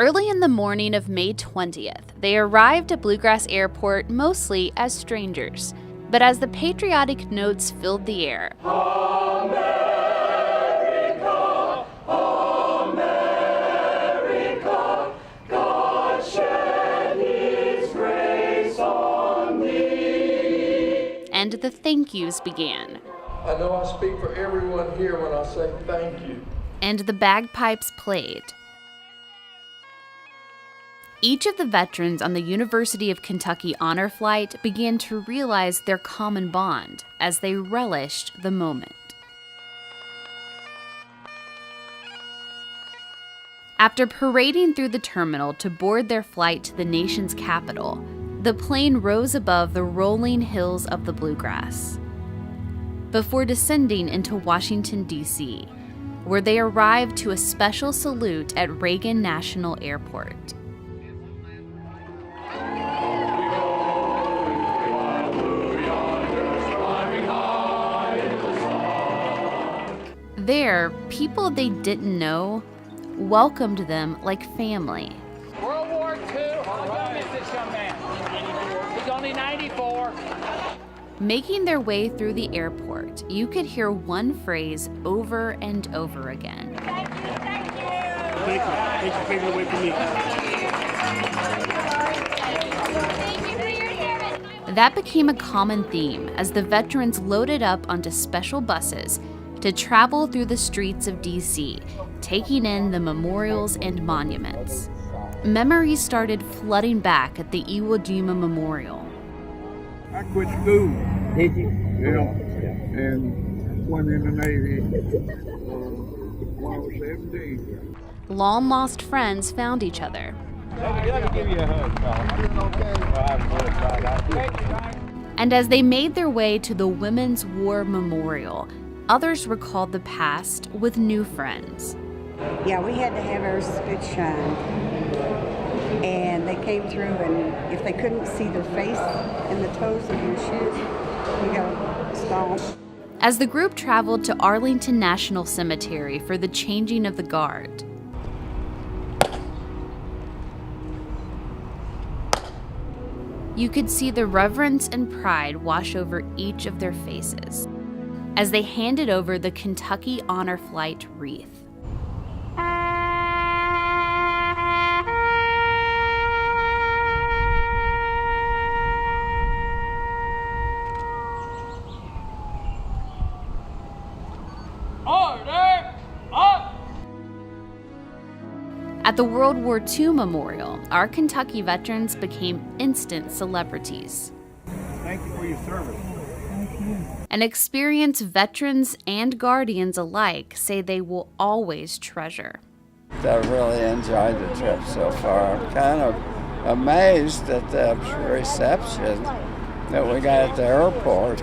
Early in the morning of May 20th, they arrived at Bluegrass Airport mostly as strangers. But as the patriotic notes filled the air, America, America, God shed His grace on thee, and the thank yous began. I know I speak for everyone here when I say thank you. And the bagpipes played. Each of the veterans on the University of Kentucky honor flight began to realize their common bond as they relished the moment. After parading through the terminal to board their flight to the nation's capital, the plane rose above the rolling hills of the Bluegrass, before descending into Washington, D.C., where they arrived to a special salute at Reagan National Airport. There, people they didn't know welcomed them like family. World War II, how young is this young man? He's only 94. Making their way through the airport, you could hear one phrase over and over again. Thank you, thank you. Thank you. Thank you for taking away from me. Thank you for your service. That became a common theme as the veterans loaded up onto special buses to travel through the streets of D.C., taking in the memorials and monuments. Memories started flooding back at the Iwo Jima Memorial. I quit school. Did you? Yeah, and went in the Navy when I was 17. Long-lost friends found each other. Let me give you a hug, fella. And as they made their way to the Women's War Memorial, others recalled the past with new friends. Yeah, we had to have ours good shine. And they came through, and if they couldn't see their face and the toes of your shoes, you got to stomp. As the group traveled to Arlington National Cemetery for the changing of the guard, you could see the reverence and pride wash over each of their faces as they handed over the Kentucky Honor Flight wreath. Order! Up! At the World War II Memorial, our Kentucky veterans became instant celebrities. Thank you for your service. An experience veterans and guardians alike say they will always treasure. I really enjoyed the trip so far. I'm kind of amazed at the reception that we got at the airport.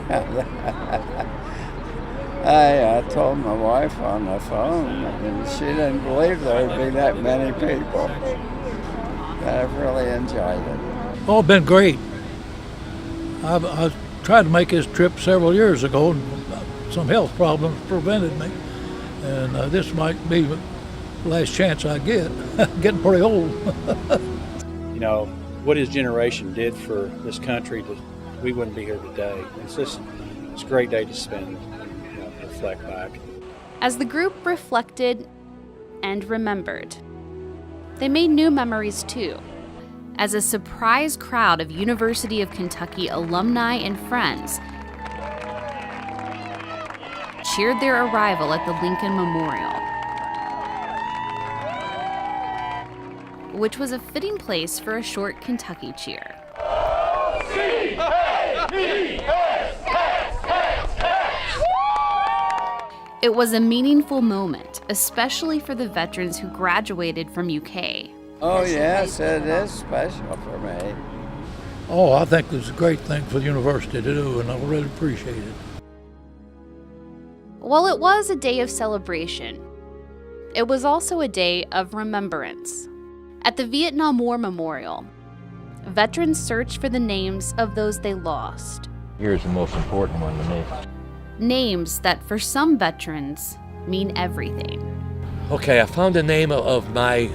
I told my wife on the phone, and she didn't believe there would be that many people. I've really enjoyed it. Oh, been great. I tried to make this trip several years ago, and some health problems prevented me. And this might be the last chance I get. Getting pretty old. You know, what his generation did for this country, we wouldn't be here today. It's a great day to spend, reflect back. As the group reflected and remembered, they made new memories too, as a surprise crowd of University of Kentucky alumni and friends cheered their arrival at the Lincoln Memorial, which was a fitting place for a short Kentucky cheer. It was a meaningful moment, especially for the veterans who graduated from UK. Oh yes, it is special for me. Oh, I think it's a great thing for the university to do, and I really appreciate it. While it was a day of celebration, it was also a day of remembrance. At the Vietnam War Memorial, veterans searched for the names of those they lost. Here's the most important one to me. Names that for some veterans mean everything. Okay, I found the name of my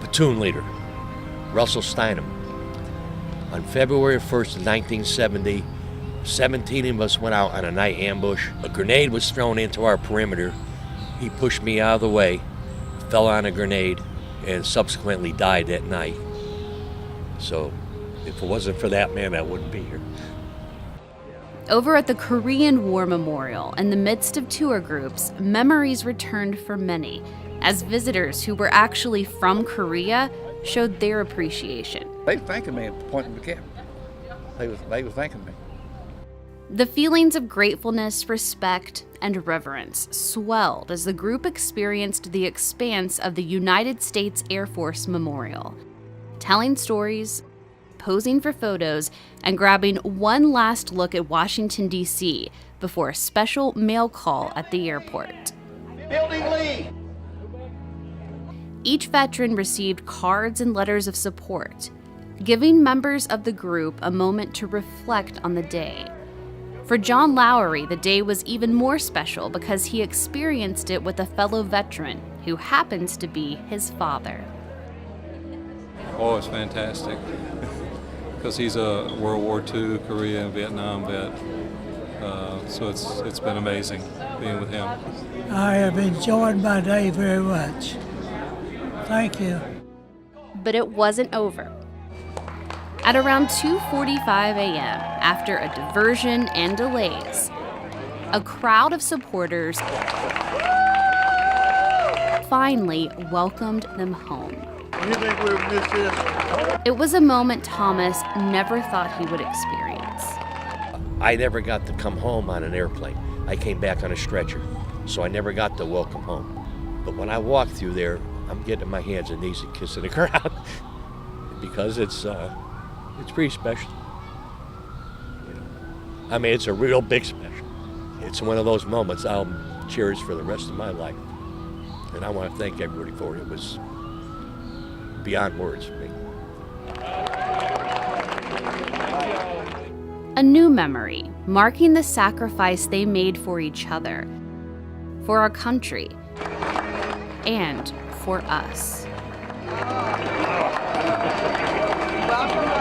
platoon leader, Russell Steinem. On February 1st, 1970, 17 of us went out on a night ambush. A grenade was thrown into our perimeter. He pushed me out of the way, fell on a grenade, and subsequently died that night. So if it wasn't for that man, I wouldn't be here. Over at the Korean War Memorial, in the midst of tour groups, memories returned for many, as visitors who were actually from Korea showed their appreciation. They were thanking me at the point in the camp. They were thanking me. The feelings of gratefulness, respect, and reverence swelled as the group experienced the expanse of the United States Air Force Memorial, telling stories, posing for photos, and grabbing one last look at Washington, D.C. before a special mail call at the airport. Building lead. Each veteran received cards and letters of support, giving members of the group a moment to reflect on the day. For John Lowry, the day was even more special because he experienced it with a fellow veteran who happens to be his father. Oh, it's fantastic. Because he's a World War II, Korea, and Vietnam vet. So it's been amazing being with him. I have enjoyed my day very much. Thank you. But it wasn't over. At around 2:45 a.m., after a diversion and delays, a crowd of supporters finally welcomed them home. You think we'll miss this? It was a moment Thomas never thought he would experience. I never got to come home on an airplane. I came back on a stretcher, so I never got to welcome home. But when I walk through there, I'm getting my hands and knees and kissing the ground because it's pretty special. You know? I mean, it's a real big special. It's one of those moments I'll cherish for the rest of my life. And I want to thank everybody for it. It was beyond words for me. A new memory, marking the sacrifice they made for each other, for our country, and for us. Welcome